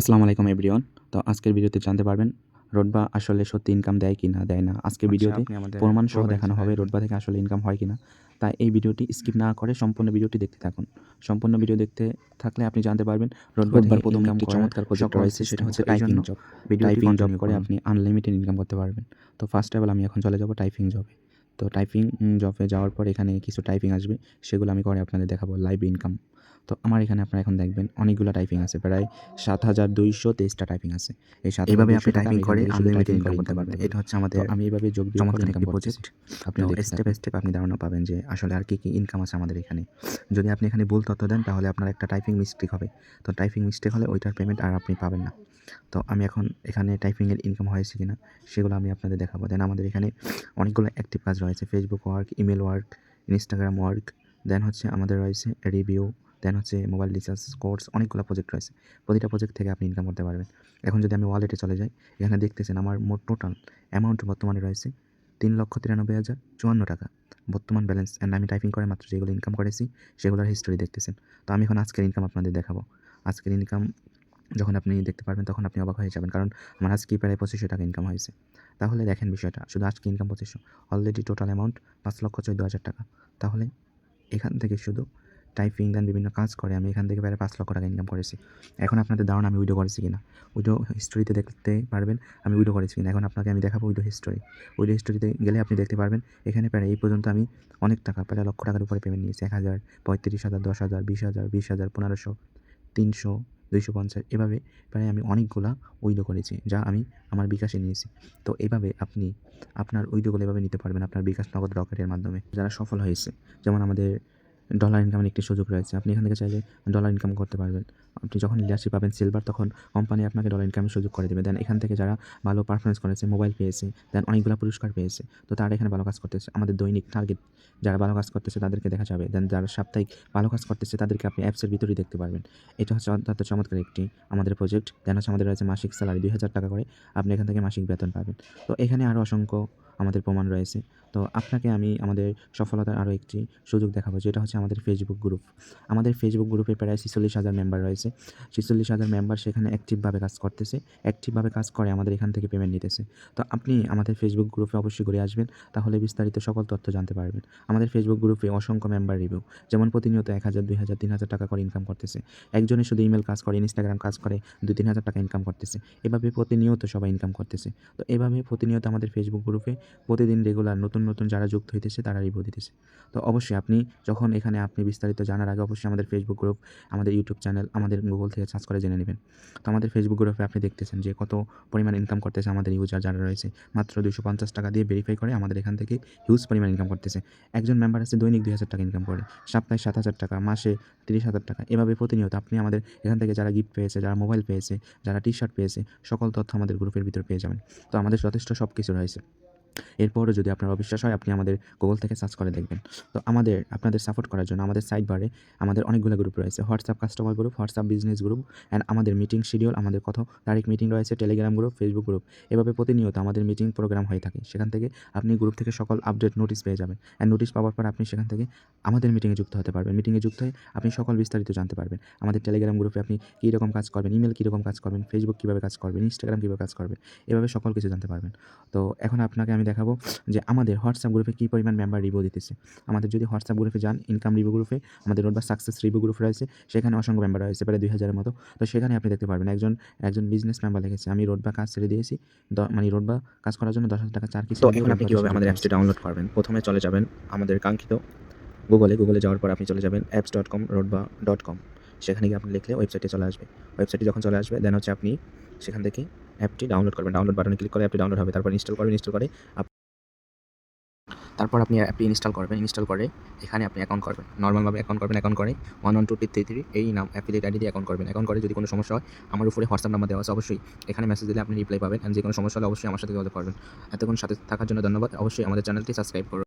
আসসালামু আলাইকুম এভরিওয়ান। তো আজকের ভিডিওতে জানতে পারবেন রোডবা আসলে সত্যি ইনকাম দেয় কি না দেয় না। আজকের ভিডিওতে আপনি আমাদের প্রমাণ সহ পুরো দেখানো ব্যাচে হবে দেখবেন। রোডবা থেকে আসলে ইনকাম হয় কিনা। তাই এই ভিডিওটি স্কিপ না করে সম্পূর্ণ ভিডিওটি দেখতে থাকুন। সম্পূর্ণ ভিডিও দেখতে থাকলে আপনি জানতে পারবেন রোডবা থেকে প্রথমে ইনকাম একটি করার চমৎকার প্রজেক্ট সকল রয়েছে, সেটা সিস্টেম। হচ্ছে তো টাইপিং এইজন্য জব। ভিডিওটি টাইপিং জব কন্টিনিউ করে করুন। আপনি আনলিমিটেড ইনকাম করতে পারবেন। তো ফার্স্ট অফ অল আমি এখন চলে যাব টাইপিং জবে। তো টাইপিং জবে যাওয়ার পর এখানে কিছু টাইপিং আসবে, সেগুলো আমি করে আপনাদের দেখাবো লাইভ ইনকাম। তো আমার এখানে আপনারা এখন দেখবেন অনেকগুলো টাইপিং আছে, প্রায় ৭,২২৩টা টাইপিং আছে। এই এইভাবে ৭,২০০ আপনি টাকা টাইপিং আমি এখান করে থেকে শুধু আনলিমিটেড টাইপিং করে ইনকাম করতে ইনকাম পারবেন। করতে এটা পারি। হচ্ছে তো আমাদের আমি এভাবে যোগ বিয়োগ করে চমৎকার ইনকাম একটি করতেছি। প্রজেক্ট। আপনিও তো দেখতে স্টেপ থাকুন। বাই স্টেপ আপনি ধারণা পাবেন যে আসলে আর কী ইনকাম আছে আমাদের এখানে। যদি আপনি এখানে ভুল তথ্য দেন তাহলে আপনার একটা টাইপিং মিস্টেক হবে। তো টাইপিং মিস্টেক হলে ওইটার পেমেন্ট আর আপনি পাবেন না। তো আমি এখন এখানে টাইপিংয়ের ইনকাম হয়েছে কিনা সেগুলো আমি আপনাদের দেখাবো। দেন আমাদের এখানে অনেকগুলো অ্যাক্টিভ কাজ রয়েছে, Facebook work, email work, Instagram work. Then হচ্ছে আমাদের রয়েছে রিভিউ, দেন হচ্ছে মোবাইল রিচার্জ, কোর্স, অনেকগুলো প্রজেক্ট রয়েছে। প্রতিটা প্রজেক্ট থেকে আপনি ইনকাম করতে পারবেন। এখন যদি আমি ওয়ালেটে চলে যাই, এখানে দেখতেছেন আমার মোট টোটাল অ্যামাউন্ট বর্তমানে রয়েছে ৩,৯৩,০৫৪ টাকা বর্তমান ব্যালেন্স। অ্যান্ড আমি টাইপিং করে মাত্র যেগুলো ইনকাম করেছি সেগুলোর হিস্টোরি দেখতেছেন। তো আমি এখন আজকের ইনকাম আপনাদের দেখাবো। আজকের ইনকাম যখন আপনি দেখতে পারবেন তখন আপনি অবাক হয়ে যাবেন, কারণ আমার আজকেই প্রায় ২৫০০ টাকা ইনকাম হয়েছে। তাহলে দেখেন বিষয়টা, শুধু আজকে ইনকাম ২৫০০, অলরেডি টোটাল অ্যামাউন্ট ৫,১৪,০০০ টাকা। তাহলে এখান থেকে শুধু টাইপিং দেন বিভিন্ন কাজ করে আমি এখান থেকে প্রায় ৫,০০,০০০ টাকা ইনকাম করেছি। এখন আপনাদের ধারণা আমি উইথড্র করেছি কিনা। উইথড্র হিস্টোরিতে দেখতে পারবেন আমি উইথড্র করেছি কিনা। এখন আপনাকে আমি দেখাবো উইথড্র হিস্টোরি। উইথড্র হিস্টোরিতে গেলে আপনি দেখতে পারবেন এখানে প্রায় এই পর্যন্ত আমি অনেক টাকা, প্রায় লক্ষ টাকার উপরে পেমেন্ট নিয়েছি। ১,০০০, ৩৫,০০০, ১০,০০০, ২০,০০০, ২০,০০০, ১৫০০, ৩০০, ২৫০, এভাবে প্রায় আমি অনেকগুলা উইথড্র করেছি, যা আমি আমার বিকাশে নিয়েছি। তো এভাবে আপনি আপনার উইথড্রগুলো এভাবে নিতে পারবেন আপনার বিকাশ নগদ রকেটের মাধ্যমে। যারা সফল হয়েছে, যেমন আমাদের ডলার ইনকামের একটি সুযোগ রয়েছে। আপনি এখান থেকে চাইলে ডলার ইনকাম করতে পারবেন। আপনি যখন লিডারশিপ পাবেন সিলভার, তখন কোম্পানি আপনাকে ডলার ইনকামের সুযোগ করে দেবে। দেন এখান থেকে যারা ভালো পারফরমেন্স করেছে, মোবাইল পেয়েছে, দেন অনেকগুলো পুরস্কার পেয়েছে, তো তারা এখানে ভালো কাজ করতেছে। আমাদের দৈনিক টার্গেট যারা ভালো কাজ করতেছে তাদেরকে দেখা যাবে। দেন যারা সাপ্তাহিক ভালো কাজ করতেছে তাদেরকে আপনি অ্যাপসের ভিতরেই দেখতে পারবেন। এটা হচ্ছে অত্যন্ত চমৎকার একটি আমাদের প্রজেক্ট। দেন হচ্ছে আমাদের রয়েছে মাসিক স্যালারি ২,০০০ টাকা করে, আপনি এখান থেকে মাসিক বেতন পাবেন। তো এখানে আরও অসংখ্য আমাদের প্রমাণ রয়েছে। তো আপনাকে আমি আমাদের সফলতার আরও একটি সুযোগ দেখাবো, যেটা হচ্ছে আমাদের ফেসবুক গ্রুপ। আমাদের ফেসবুক গ্রুপে প্রায় ৪৬,০০০ মেম্বার রয়েছে। ৪৬,০০০ মেম্বার সেখানে অ্যাক্টিভভাবে কাজ করতেছে। অ্যাক্টিভভাবে কাজ করে আমাদের এখান থেকে পেমেন্ট নিতেছে। তো আপনি আমাদের ফেসবুক গ্রুপে অবশ্যই ঘুরে আসবেন, তাহলে বিস্তারিত সকল তথ্য জানতে পারবেন। আমাদের ফেসবুক গ্রুপে অসংখ্য মেম্বার রিভিউ, যেমন প্রতিনিয়ত ১,০০০, ২,০০০, ৩,০০০ টাকা করে ইনকাম করতেছে। একজনে শুধু ইমেল কাজ করে, ইনস্টাগ্রাম কাজ করে ২,০০০-৩,০০০ টাকা ইনকাম করতেছে। এভাবে প্রতিনিয়ত সবাই ইনকাম করতেছে। তো এভাবে প্রতিনিয়ত আমাদের ফেসবুক গ্রুপে প্রতিদিন রেগুলার নতুন নতুন যারা যুক্ত হইতেছে তারা রিভিউ দিতেছে। তো অবশ্যই আপনি যখন এখানে আপনি বিস্তারিত জানার আগে অবশ্যই আমাদের ফেসবুক গ্রুপ, আমাদের ইউটিউব চ্যানেল, আমাদের গুগল থেকে সার্চ করে জেনে নেবেন। তো আমাদের ফেসবুক গ্রুপে আপনি দেখতেছেন যে কত পরিমাণ ইনকাম করতেছে আমাদের ইউজার যারা রয়েছে। মাত্র ২৫০ টাকা দিয়ে ভেরিফাই করে আমাদের এখান থেকে হিউজ পরিমাণ ইনকাম করতেছে। একজন মেম্বার আছে দৈনিক ২,০০০ টাকা ইনকাম করে, সপ্তাহে ৭,০০০ টাকা, মাসে ৩০,০০০ টাকা। এভাবে প্রতিনিয়ত আপনি আমাদের এখান থেকে যারা গিফট পেয়েছে, যারা মোবাইল পেয়েছে, যারা টি-শার্ট পেয়েছে, সকল তথ্য আমাদের গ্রুপের ভিতরে পেয়ে যাবেন। তো আমাদের যথেষ্ট সব কিছু রয়েছে। এরপরও যদি আপনার অবিশ্বাস হয় আপনি আমাদের গুগল থেকে সার্চ করে দেখবেন। তো আপনাদের সাপোর্ট করার জন্য আমাদের সাইড বারে আমাদের অনেকগুলো গ্রুপ রয়েছে। WhatsApp customer group, WhatsApp business group, and আমাদের মিটিং শিডিউল, আমাদের কত তারিখ মিটিং রয়েছে, টেলিগ্রাম গ্রুপ, ফেসবুক গ্রুপ। এভাবে প্রতিনিয়ত আমাদের মিটিং প্রোগ্রাম হয়ে থাকে। সেখান থেকে আপনি গ্রুপ থেকে সকল আপডেট নোটিশ পেয়ে যাবেন। অ্যান্ড নোটিশ পাওয়ার পর আপনি সেখান থেকে আমাদের মিটিংয়ে যুক্ত হতে পারবেন। মিটিংয়ে যুক্ত হয়ে আপনি সকল বিস্তারিত জানতে পারবেন। আমাদের টেলিগ্রাম গ্রুপে আপনি কী রকম কাজ করবেন, ইমেল কীরকম কাজ করবেন, ফেসবুক কীভাবে কাজ করবেন, ইনস্টাগ্রাম কীভাবে কাজ করবেন, এভাবে সকল কিছু জানতে পারবেন। তো এখন আপনাকে আমি দেখাবো যে আমাদের হোয়াটসঅ্যাপ গ্রুপে কী পরিমাণ মেম্বার রিভিউ দিতেছে। আমাদের যদি হোয়াটসঅ্যাপ গ্রুপে যান, ইনকাম রিভিউ গ্রুপে আমাদের রোডবার সাকসেস রিভিউ গ্রুপ রয়েছে, সেখানে অসংখ্য মেম্বার রয়েছে, প্রায় ২,০০০-এর মতো। তো সেখানে আপনি দেখতে পারবেন একজন বিজনেস মেম্বার লিখেছে, আমি রোডবার কাজ ছেড়ে দিয়েছি, মানে রোডবার কাজ করার জন্য ১০,০০০ টাকা চার কি তো ছেড়ে দিয়ে এখন আপনি রোডবার কীভাবে সাথে আমাদের যুক্ত অ্যাপসটি হয়েছি। ডাউনলোড করবেন? প্রথমে চলে যাবেন আমাদের কাঙ্ক্ষিত গুগলে যাওয়ার পর আপনি চলে যাবেন apps.com, rodba.com। সেখানে গিয়ে আপনি লিখলে ওয়েবসাইটে চলে আসবে। ওয়েবসাইটে যখন চলে আসবে দেন হচ্ছে আপনি সেখান থেকে অ্যাপটি ডাউনলোড করবেন। ডাউনলোড বাটনে ক্লিক করে অ্যাপটি ডাউনলোড হবে। তারপর ইনস্টল করবেন। ইনস্টল করে তারপর আপনি অ্যাপটি ইনস্টল করবেন। ইনস্টল করে এখানে আপনি অ্যাকাউন্ট করবেন। নরমালভাবে অ্যাকাউন্ট করবেন। অ্যাকাউন্ট করে 112333 এই নাম অ্যাফিলিয়েট আইডি দিয়ে অ্যাকাউন্ট করবেন। অ্যাকাউন্ট করে যদি কোনো সমস্যা হয় আমার উপরে হোয়াটসঅ্যাপ নাম্বার দেওয়া আছে, অবশ্যই এখানে মেসেজ দিলে আপনি রিপ্লাই পাবেন। অ্যান্ড যে কোনো সমস্যা হলে অবশ্যই আমার সাথে যোগাযোগ করবেন। এতক্ষণ সাথে থাকার জন্য ধন্যবাদ। অবশ্যই আমাদের চ্যানেলটি সাবস্ক্রাইব করুন।